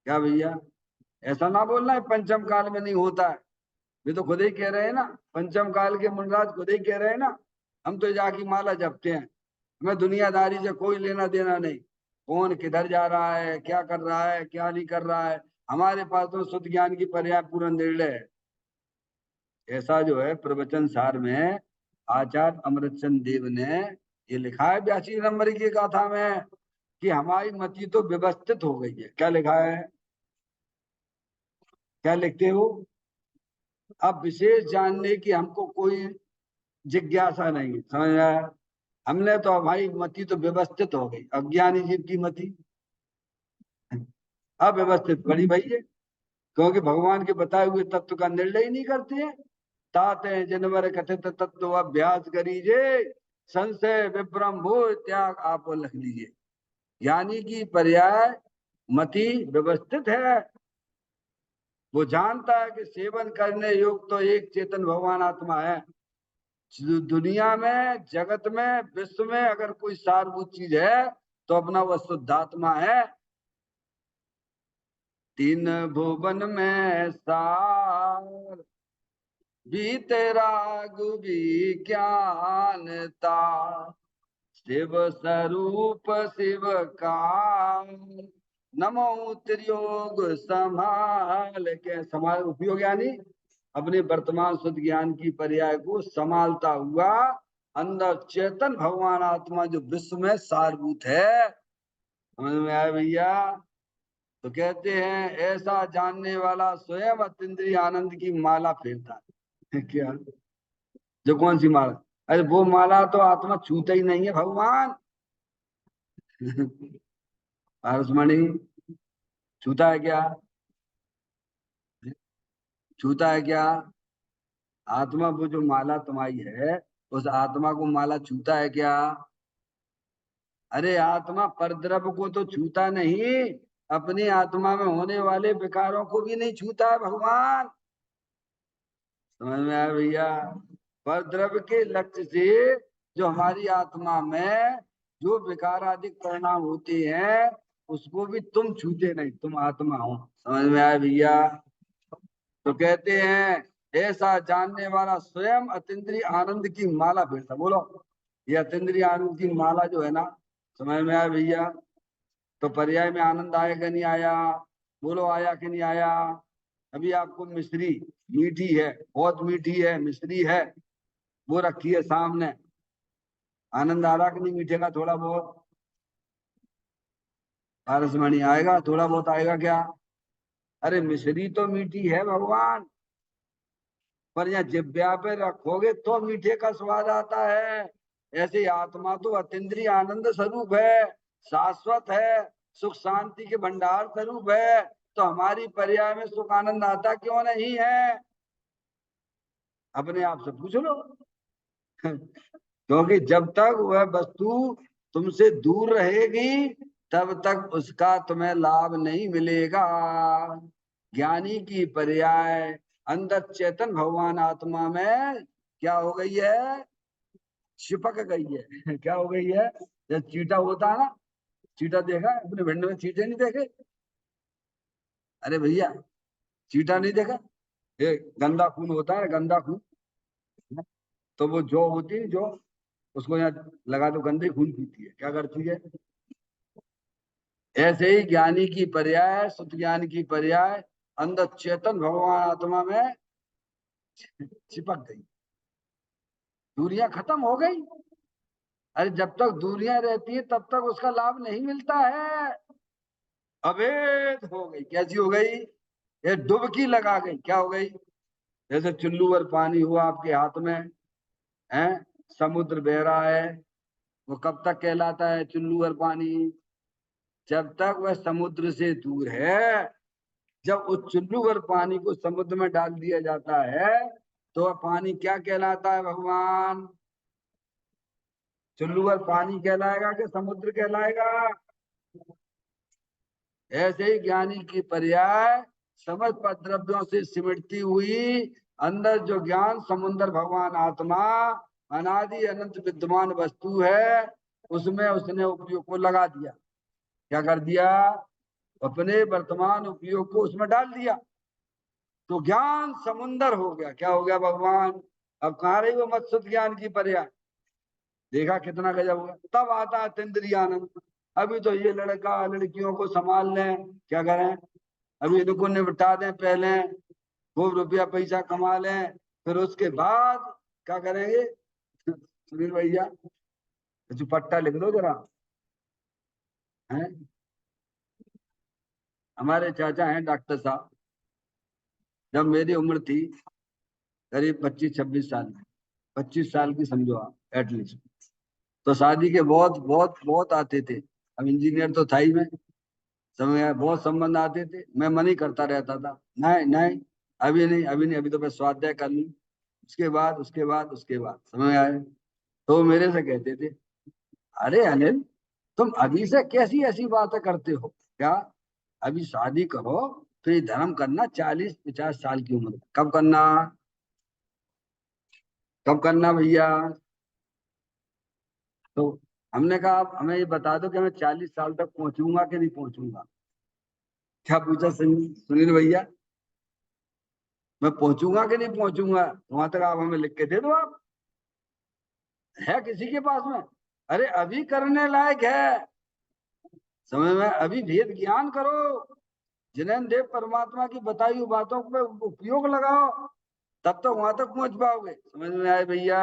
क्या भैया? ऐसा ना बोलना है पंचम काल में नहीं होता है। वे तो खुद ही कह रहे हैं ना, पंचम काल के मुनराज खुद ही कह रहे हैं ना, हम तो जाकी माला जपते हैं, हमें दुनियादारी से कोई लेना देना नहीं। कौन किधर जा रहा है, क्या कर रहा है, क्या नहीं कर रहा है, हमारे पास तो शुद्ध ज्ञान की पर्याप्त पूर्ण निर्णय है। ऐसा जो है प्रवचन सार में आचार्य अमृतचंद देव ने ये लिखा है 82 नंबर की गाथा में कि हमारी मति तो व्यवस्थित हो गई है। क्या लिखा है? क्या लिखते हो? अब विशेष जानने की हमको कोई जिज्ञासा नहीं है। समझ आया? हमने तो हमारी मति तो व्यवस्थित हो गई, अज्ञानी जीव की मति अव्यवस्थित पड़ी भई है, क्योंकि भगवान के बताए हुए तत्व का निर्णय ही नहीं करते हैं। ताते जनवर कथित तत्व अभ्यास करीजे, संशय विभ्रम हो त्याग आप लिख लीजिए। यानी कि पर्याय मति व्यवस्थित है, वो जानता है कि सेवन करने योग्य तो एक चेतन भगवान आत्मा है। दुनिया में, जगत में, विश्व में अगर कोई सारभूत चीज है तो अपना वह शुद्धात्मा है। 3 भुवन में सार बीते राग विज्ञानता, शिव स्वरूप शिव का नमो त्रियोग संभाल के। समाल उपयोग यानी अपने वर्तमान शुद्ध ज्ञान की पर्याय को संभालता हुआ अंदर चेतन भगवान आत्मा जो विश्व में सारभूत है। समझ में आया भैया? तो कहते हैं ऐसा जानने वाला स्वयं अतीन्द्रिय आनंद की माला फेरता है। क्या? जो कौन सी माला? अरे वो माला तो आत्मा छूता ही नहीं है भगवान। पारसमणि छूता है क्या? छूता है क्या? आत्मा वो जो माला तुम्हारी है, उस आत्मा को माला छूता है क्या? अरे आत्मा परद्रव्य को तो छूता नहीं, अपनी आत्मा में होने वाले विकारों को भी नहीं छूता है भगवान। समझ में आया भैया? परद्रव्य के लक्ष्य से जो हमारी आत्मा में जो विकारादिक परिणाम होते हैं, उसको भी तुम छूते नहीं, तुम आत्मा हो। समझ में आया भैया? तो कहते हैं ऐसा जानने वाला स्वयं अतीन्द्रिय आनंद की माला फेरता। बोलो, ये अतीन्द्रिय आनंद की माला जो है ना, समझ में आया भैया? तो पर्याय में आनंद आया कि नहीं आया? बोलो, आया कि नहीं आया? अभी आपको मिश्री मीठी है, बहुत मीठी है, मिश्री है, वो रखी है सामने। आनंद आ रहा कि नहीं मीठे का? थोड़ा बहुत पारसमणि आएगा, थोड़ा बहुत आएगा क्या? अरे मिश्री तो मीठी है भगवान, पर यहाँ जिब्या पे रखोगे तो मीठे का स्वाद आता है। ऐसे आत्मा तो अतीन्द्रिय आनंद स्वरूप है, शाश्वत है, सुख शांति के भंडार स्वरूप है। तो हमारी पर्याय में सुख आनंद आता क्यों नहीं है? अपने आप से पूछ लो। क्योंकि जब तक वह वस्तु तुमसे दूर रहेगी, तब तक उसका तुम्हें लाभ नहीं मिलेगा। ज्ञानी की पर्याय अंदर चेतन भगवान आत्मा में क्या हो गई है? चिपक गई है। क्या हो गई है? जब चीटा होता है ना, चीटा देखा है? अपने भिंड में चीटे नहीं देखे? अरे भैया, चीटा नहीं देखा? ये गंदा खून होता है, गंदा खून। तो वो जो होती है, जो उसको यहाँ लगा दो, गंदे खून पीती है, क्या करती है? ऐसे ही ज्ञानी की पर्याय, शुद्ध ज्ञान की पर्याय अंदर चेतन भगवान आत्मा में चिपक गई, दूरियां खत्म हो गई। अरे जब तक दूरियां रहती है तब तक उसका लाभ नहीं मिलता है। अभेद हो गई। कैसी हो गई? ये डुबकी लगा गई। क्या हो गई? जैसे चुल्लू भर पानी हुआ आपके हाथ में है, समुद्र बह रहा है, वो कब तक कहलाता है चुल्लू भर पानी? जब तक वह समुद्र से दूर है। जब उस चुल्लू भर पानी को समुद्र में डाल दिया जाता है, तो वह पानी क्या कहलाता है भगवान? चुल्लू भर पानी कहलाएगा कि समुद्र कहलाएगा? ऐसे ही ज्ञानी की पर्याय समस्त द्रव्यों से सिमटती हुई अंदर जो ज्ञान समुद्र भगवान आत्मा अनादि अनंत विद्यमान वस्तु है, उसमें उसने उपयोग को लगा दिया। क्या कर दिया? अपने वर्तमान उपयोग को उसमें डाल दिया, तो ज्ञान समुंदर हो गया। क्या हो गया भगवान? अब कहाँ रही वो मत्सुत ज्ञान की पर्याय? देखा कितना गजब हुआ? तब आता है अतीन्द्रिय आनंद। अभी तो ये लड़का लड़कियों को संभाल लें, क्या करें? अभी इनको निपटा दें पहले, खूब रुपया पैसा कमा लें, फिर उसके बाद क्या करेंगे? सुनील भैया, पट्टा लिख दो जरा। हैं? हमारे चाचा हैं डॉक्टर साहब। जब मेरी उम्र थी करीब 25-26 साल, 25 साल की समझो आप एटलीस्ट, तो शादी के बहुत बहुत बहुत आते थे। अब इंजीनियर तो था ही मैं, समय बहुत संबंध आते थे। मैं मन ही करता रहता था, नहीं नहीं, अभी नहीं, अभी नहीं, अभी तो मैं स्वाध्याय कर लूं, उसके बाद उसके बाद उसके बाद समय आए। तो मेरे से कहते थे, अरे अनिल, तुम अभी से कैसी ऐसी बातें करते हो? क्या? अभी शादी करो, फिर धर्म करना 40-50 साल की उम्र। कब करना? कब करना भैया? तो हमने कहा आप हमें ये बता दो कि मैं 40 साल तक पहुंचूंगा कि नहीं पहुंचूंगा। क्या पूछा सुनील भैया? मैं पहुंचूंगा कि नहीं पहुंचूंगा, वहां तक आप हमें लिख के दे दो। आप है किसी के पास में? अरे अभी करने लायक है, समय में अभी भेद ज्ञान करो, जिनेन्द्र देव परमात्मा की बताई हुई बातों पे उपयोग लगाओ, तब तक वहां तक पहुंच पाओगे। समझ में आए भैया?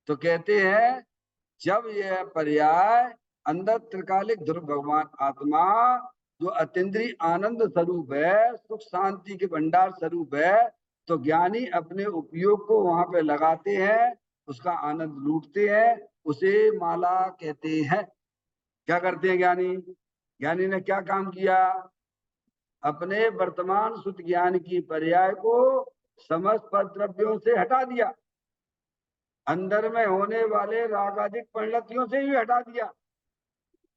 तो कहते हैं जब यह पर्याय अंदर त्रिकालिक ध्रुव भगवान आत्मा जो अतीन्द्रिय आनंद स्वरूप है, सुख शांति के भंडार स्वरूप है, तो ज्ञानी अपने उपयोग को वहां पे लगाते हैं, उसका आनंद लूटते हैं, उसे माला कहते हैं। क्या करते हैं ज्ञानी? ज्ञानी ने क्या काम किया? अपने वर्तमान शुद्ध ज्ञान की पर्याय को समस्त पद द्रव्यों से हटा दिया, अंदर में होने वाले रागादिक परिणतियों से भी हटा दिया,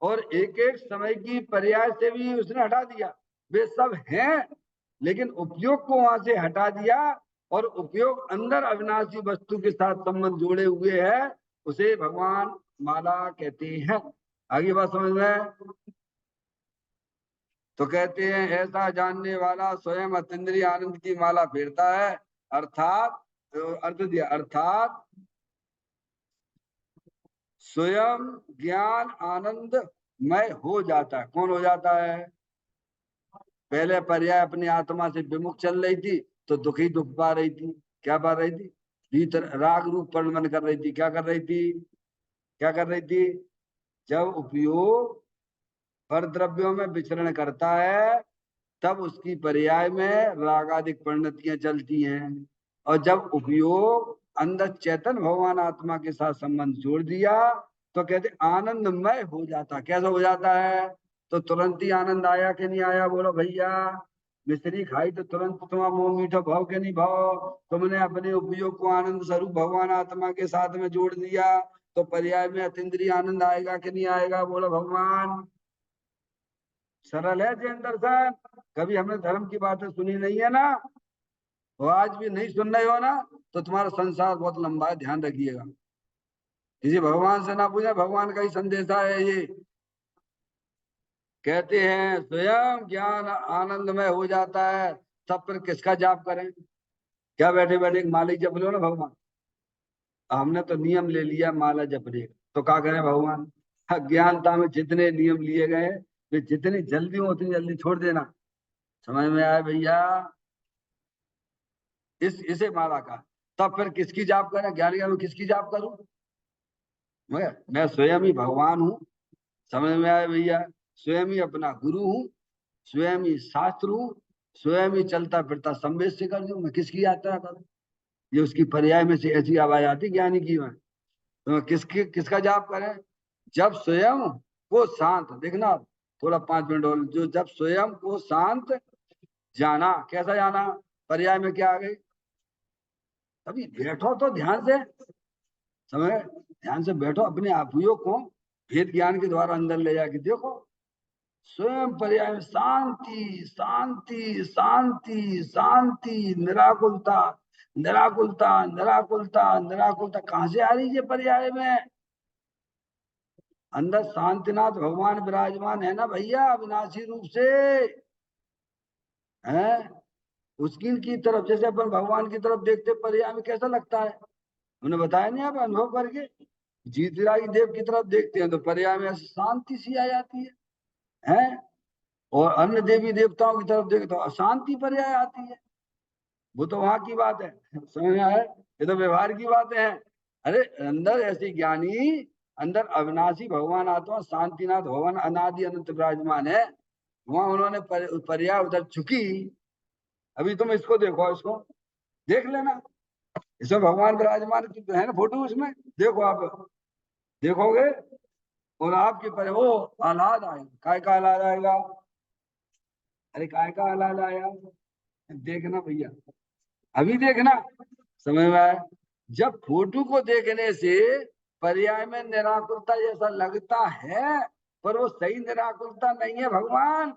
और एक एक समय की पर्याय से भी उसने हटा दिया। वे सब हैं, लेकिन उपयोग को वहां से हटा दिया, और उपयोग अंदर अविनाशी वस्तु के साथ संबंध जोड़े हुए है, उसे भगवान माला कहते हैं। आगे बात समझ में? तो कहते हैं ऐसा जानने वाला स्वयं अतीन्द्रिय आनंद की माला फेरता है, अर्थात अर्थ दिया, अर्थात स्वयं ज्ञान आनंदमय हो जाता है। कौन हो जाता है? पहले पर्याय अपनी आत्मा से विमुख चल रही थी, तो दुखी दुख पा रही थी। क्या पा रही थी? भीतर राग रूप परिणमन कर रही थी। क्या कर रही थी? क्या कर रही थी? जब उपयोग पर द्रव्यों में विचरण करता है, तब उसकी पर्याय में रागादिक परिणतियां चलती हैं, और जब उपयोग अंदर चेतन भगवान आत्मा के साथ संबंध जोड़ दिया, तो कहते आनंदमय हो जाता। कैसा हो जाता है? तो तुरंत ही आनंद आया कि नहीं आया? बोलो भैया। मिश्री खाई तो तुरंत तुम्हारा मुंह मीठा भाव के नहीं भाव? तुमने अपने उपयोग को आनंद स्वरूप भगवान आत्मा के साथ में जोड़ दिया, तो पर्याय में अतीन्द्रिय आनंद आएगा कि नहीं आएगा? बोलो भगवान। सरल है जैन दर्शन। कभी हमने धर्म की बातें सुनी नहीं है ना, तो आज भी नहीं सुन रहे हो ना, तो तुम्हारा संसार बहुत लंबा है, ध्यान रखिएगा। किसी भगवान से ना पूछे, भगवान का ही संदेशा है ये। कहते हैं स्वयं ज्ञान आनंदमय हो जाता है, तब फिर किसका जाप करें? क्या बैठे बैठे एक माला ही जप लो ना भगवान। हमने तो नियम ले लिया माला जपने का, तो क्या करें भगवान? अज्ञानता में जितने नियम लिए गए, वे जितनी जल्दी हो उतनी जल्दी छोड़ देना। समझ में आया भैया? इसे माला का। तब फिर किसकी जाप करें? ज्ञानी में किसकी जाप करूं? मैं स्वयं ही भगवान हूँ। समझ में आया भैया? स्वयं ही अपना गुरु हूँ, स्वयं ही शास्त्र हूँ, स्वयं ही चलता फिरता संवेद से कर दूं। मैं किसकी यात्रा करूं? ये उसकी पर्याय में से ऐसी आवाज आती ज्ञानी की। मैं तो किसका जाप करें? जब स्वयं को शांत देखना, थोड़ा 5 मिनट और, जो जब स्वयं को शांत जाना। कैसा जाना? पर्याय में क्या आ गई? अभी बैठो तो ध्यान से, समझ, ध्यान से बैठो, अपने आपुयों को भेद ज्ञान के द्वारा अंदर ले जाके देखो। स्वयं पर्याय में शांति शांति शांति शांति, निराकुलता निराकुलता निराकुलता निराकुलता। कहां से आ रही है पर्याय में? अंदर शांतिनाथ भगवान विराजमान है ना भैया, अविनाशी रूप से है। उसकी की तरफ, जैसे अपन भगवान की तरफ देखते पर्याय में कैसा लगता है? उन्हें बताया नहीं आप अनुभव करके? जीतरागी देव की तरफ देखते हैं तो पर्याय में ऐसी शांति सी आ जाती है? और अन्य देवी देवताओं की तरफ देखे तो अशांति पर्याय आती है। वो तो वहां की बात है, समझ में आया? ये तो व्यवहार की बातें हैं। अरे अंदर ऐसी ज्ञानी, अंदर अविनाशी भगवान आत्मा शांतिनाथ भगवान अनादि अनंत विराजमान है, वहां उन्होंने पर्याय उधर चुकी। अभी तुम इसको देखो, इसको देख लेना, इसमें भगवान विराजमान की है ना फोटो, उसमें देखो आप, देखोगे और आपके पर वो आह्लाद आएगा। काय का आह्लाद आएगा? अरे काय का आह्लाद आया? देखना भैया, अभी देखना, समझ में आया? जब फोटो को देखने से पर्याय में निराकुलता जैसा लगता है, पर वो सही निराकुलता नहीं है भगवान।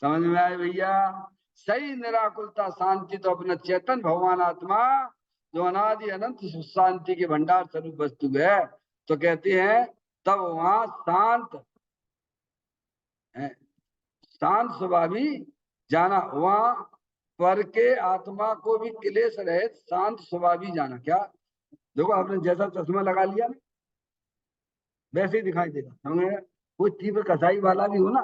समझ में आया भैया? सही निराकुलता शांति तो अपना चेतन भगवान आत्मा, जो अनादि अनंत शांति के भंडार स्वरूप वस्तु है। तो कहते हैं तब वहां शांत है, शांत स्वभावी जाना, वहां पर के आत्मा को भी क्लेश रहित शांत स्वभावी जाना। क्या? देखो आपने जैसा चश्मा लगा लिया ना, वैसे ही दिखाई देगा। हमें कोई तीव्र कसाई वाला भी हो ना,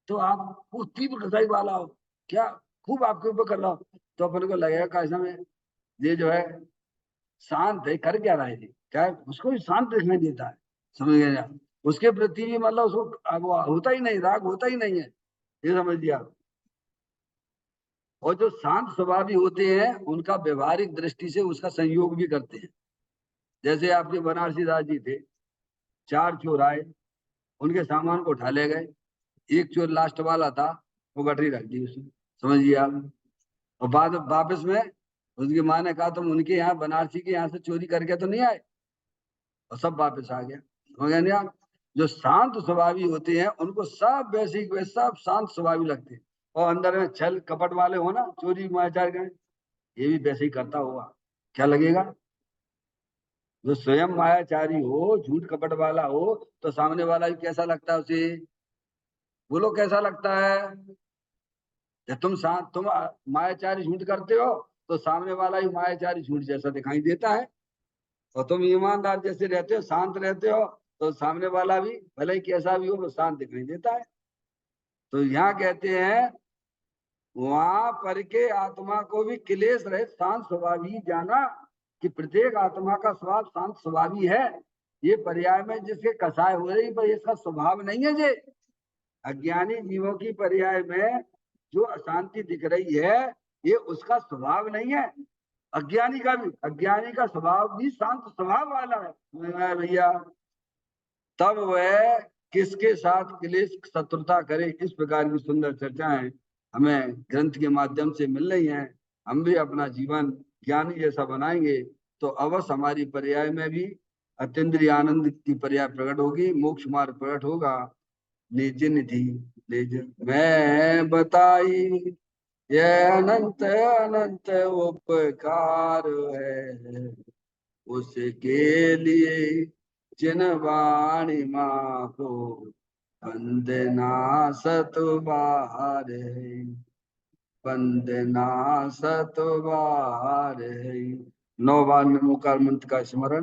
तो आप वो तीव्र कसाई वाला हो, क्या खूब आपके ऊपर कर रहा हो, तो अपन को लगेगा कैसा में ये जो है शांत है, कर क्या रहा है, क्या उसको भी शांत दिखाई देता है, समझ गए आप? उसके प्रति भी मतलब उसको अब होता ही नहीं, राग होता ही नहीं है, ये समझ लिया। और जो शांत स्वभावी होते हैं उनका व्यवहारिक दृष्टि से उसका संयोग भी करते हैं। जैसे आपके बनारसी दास जी थे, 4 चोर आए, उनके सामान को उठा ले गए, एक चोर लास्ट वाला था, वो गठरी रख दी उसने, समझिए आप। और बाद वापस में उसकी माँ ने कहा तुम उनके यहाँ बनारसी के यहाँ से चोरी करके तो नहीं आए, और सब वापस आ गया, समझ गए ना आप? जो शांत स्वभावी होते हैं उनको सब वैसे ही वैसे सब शांत स्वभावी लगते हैं। और अंदर में छल कपट वाले हो ना, चोरी मायाचार गए, ये भी वैसे ही करता होगा, क्या लगेगा? जो स्वयं मायाचारी हो, झूठ कपट वाला हो, तो सामने वाला भी कैसा लगता है उसे? बोलो कैसा लगता है? जब तुम मायाचारी झूठ करते हो तो सामने वाला ही मायाचारी झूठ जैसा दिखाई देता है। और तुम ईमानदार जैसे रहते हो, शांत रहते हो, तो सामने वाला भी भले ही कैसा भी हो वो शांत दिखाई देता है। तो यहाँ कहते हैं वहां पर के आत्मा को भी क्लेश रहित शांत स्वभावी जाना, कि प्रत्येक आत्मा का स्वभाव शांत स्वभावी है। ये पर्याय में जिसके कसाय हो रही पर इसका स्वभाव नहीं है। जे अज्ञानी जीवों की पर्याय में जो अशांति दिख रही है ये उसका स्वभाव नहीं है। अज्ञानी का स्वभाव भी शांत स्वभाव वाला है भैया। तब वह किसके साथ क्लेश शत्रुता करे, इस प्रकार की सुंदर चर्चाएं हमें ग्रंथ के माध्यम से मिल रही हैं। हम भी अपना जीवन ज्ञानी जैसा बनाएंगे तो अवश्य हमारी पर्याय में भी अत्यंद्रिय आनंद की पर्याय प्रकट होगी, मोक्ष मार्ग प्रकट होगा। निज निधि निज मैं बताई, यह अनंत अनंत उपकार है, उसके लिए जिन वाणी माँ को वंदना सतबार है, वंदना सतबार है। 9 बार नमोकार मंत्र का स्मरण।